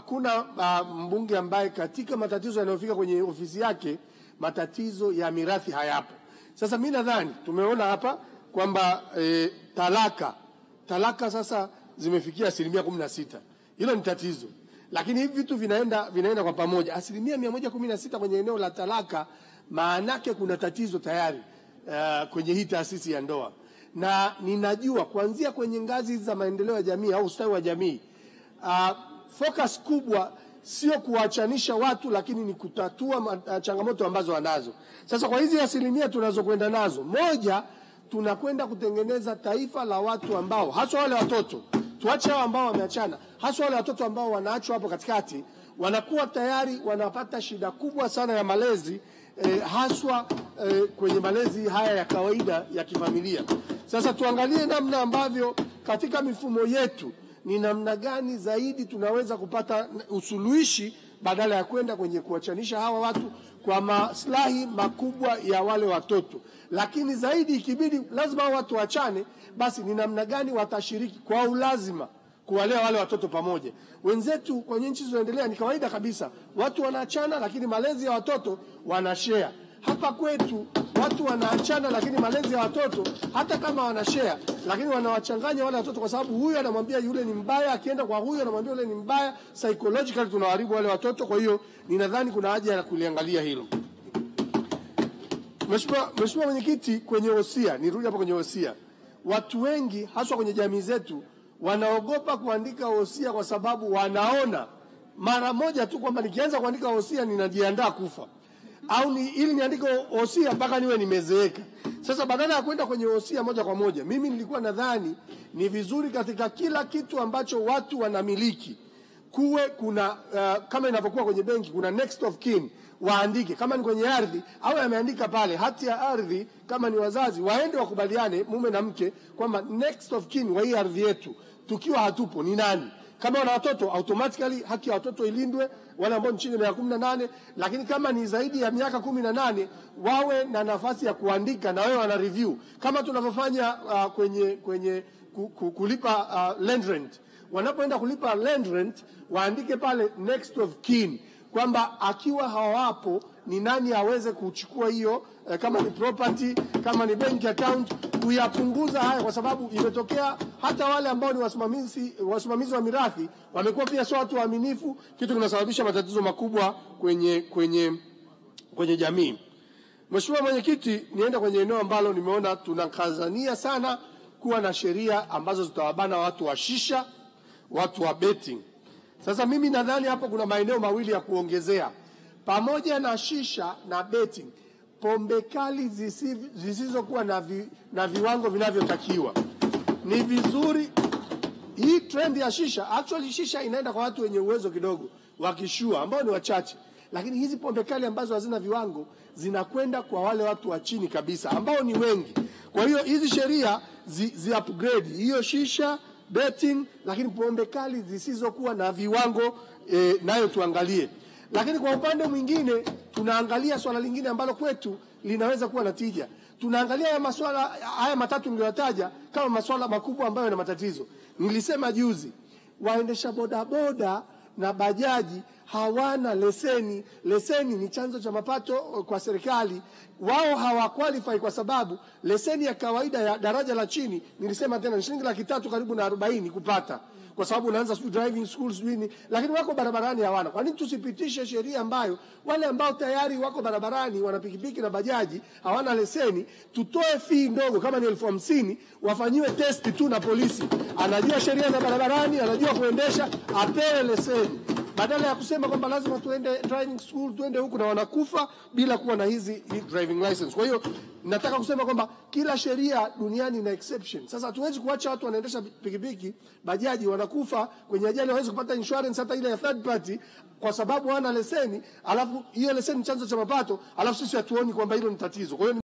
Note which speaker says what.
Speaker 1: hakuna mbunge ambaye katika matatizo yanayofika kwenye ofisi yake matatizo ya mirathi hayapo. Sasa mimi nadhani tumeona hapa kwamba talaka sasa zimefikia 16%. Hilo ni tatizo. Lakini hivi vitu vinaenda kwa pamoja. 116% kwenye eneo la talaka, maanake kuna tatizo tayari kwenye hii taasisi ya ndoa. Na ninajua kuanzia kwenye ngazi za maendeleo ya jamii au ustawi wa jamii, focus kubwa sio kuachanisha watu, lakini ni kutatua changamoto ambazo wanazo. Sasa kwa hizi 1% tunazokwenda nazo, moja, tunakwenda kutengeneza taifa la watu ambao, haswa wale watoto, tuache hao ambao wameachana, haswa wale watoto ambao wanaachwa hapo katikati, wanakuwa tayari wanapata shida kubwa sana ya malezi, haswa kwenye malezi haya ya kawaida ya kifamilia. Sasa tuangalie namna ambavyo katika mifumo yetu ni namna gani zaidi tunaweza kupata usuluhishi badala ya kwenda kwenye kuachanisha hawa watu kwa maslahi makubwa ya wale watoto. Lakini zaidi ikibidi lazima watu waachane, basi ni namna gani watashiriki kwa ulazima kuwalea wale watoto pamoja. Wenzetu kwenye nchi zinazoendelea ni kawaida kabisa, watu wanaachana lakini malezi ya watoto wanashare. Hapa kwetu watu wanaachana lakini malezi ya watoto, hata kama wanashare, lakini wanawachanganya wale watoto, kwa sababu huyu anamwambia yule ni mbaya, akienda kwa huyu anamwambia yule ni mbaya. Psychologically tunaharibu wale watoto. Kwa hiyo ninadhani kuna haja ya kuliangalia hilo. Mheshimiwa Mwenyekiti, kwenye wosia, nirudi hapo kwenye wosia. Watu wengi haswa kwenye jamii zetu wanaogopa kuandika wosia kwa sababu wanaona mara moja tu kwamba nikianza kuandika wosia ninajiandaa kufa, au ili niandike wosia mpaka niwe nimezeeka. Sasa badala ya kwenda kwenye wosia moja kwa moja, mimi nilikuwa nadhani ni vizuri katika kila kitu ambacho watu wanamiliki kuwe kuna kama inavyokuwa kwenye benki kuna next of kin, waandike. Kama ni kwenye ardhi au ameandika pale hati ya ardhi, kama ni wazazi waende wakubaliane mume na mke kwamba next of kin wa hii ardhi yetu tukiwa hatupo ni nani. Kama wana watoto, automatically haki ya watoto ilindwe, wale ambao ni chini ya miaka 18. Lakini kama ni zaidi ya miaka 18, wawe na nafasi ya kuandika na wewe wana review, kama tunavyofanya kwenye kulipa land rent. Wanapoenda kulipa land rent, waandike pale next of kin, kwamba akiwa hawapo ni nani aweze kuchukua hiyo, kama ni property, kama ni bank account, kuyapunguza haya. Kwa sababu imetokea hata wale ambao ni wasimamizi wa mirathi wamekuwa pia sio watu waaminifu, kitu kinasababisha matatizo makubwa kwenye jamii. Mheshimiwa Mwenyekiti, nienda kwenye eneo ambalo nimeona tunakazania sana kuwa na sheria ambazo zitawabana watu wa shisha, watu wa betting. Sasa mimi nadhani hapo kuna maeneo mawili ya kuongezea. Pamoja na shisha na betting, pombe kali zisizokuwa na viwango vinavyotakiwa. Ni vizuri hii trend ya shisha, actually shisha inaenda kwa watu wenye uwezo kidogo, wakishua ambao ni wachache. Lakini hizi pombe kali ambazo hazina viwango zinakwenda kwa wale watu wa chini kabisa ambao ni wengi. Kwa hiyo hizi sheria upgrade hiyo shisha, betting, lakini pombe kali zisizokuwa na viwango nayo tuangalie. Lakini kwa upande mwingine tunaangalia swala lingine ambalo kwetu linaweza kuwa na tija. Tunaangalia haya matatu niliyotaja kama masuala makubwa ambayo yana matatizo. Nilisema juzi, waendesha bodaboda na bajaji hawana leseni. Leseni ni chanzo cha mapato kwa serikali. Wao hawaqualify kwa sababu leseni ya kawaida ya daraja la chini, nilisema tena, ni shilingi 300 karibu na 40 kupata, kwa sababu unaanza driving schools nini, lakini wako barabarani hawana. Kwa nini tusipitishe sheria ambayo wale ambao tayari wako barabarani wana pikipiki na bajaji hawana leseni, tutoe fee ndogo kama ni 50,000, wafanyiwe testi tu na polisi, anajua sheria za barabarani, anajua kuendesha, apewe leseni, badala ya kusema kwamba lazima tuende driving school, tuende huku na wanakufa bila kuwa na hizi driving license. Kwa hiyo nataka kusema kwamba kila sheria duniani ina exception. Sasa hatuwezi kuacha watu wanaendesha pikipiki, bajaji, wanakufa kwenye ajali, hawezi kupata insurance hata ile ya third party kwa sababu hana leseni, alafu hiyo leseni chanzo cha mapato, alafu sisi hatuoni kwamba hilo ni tatizo. Kwa hiyo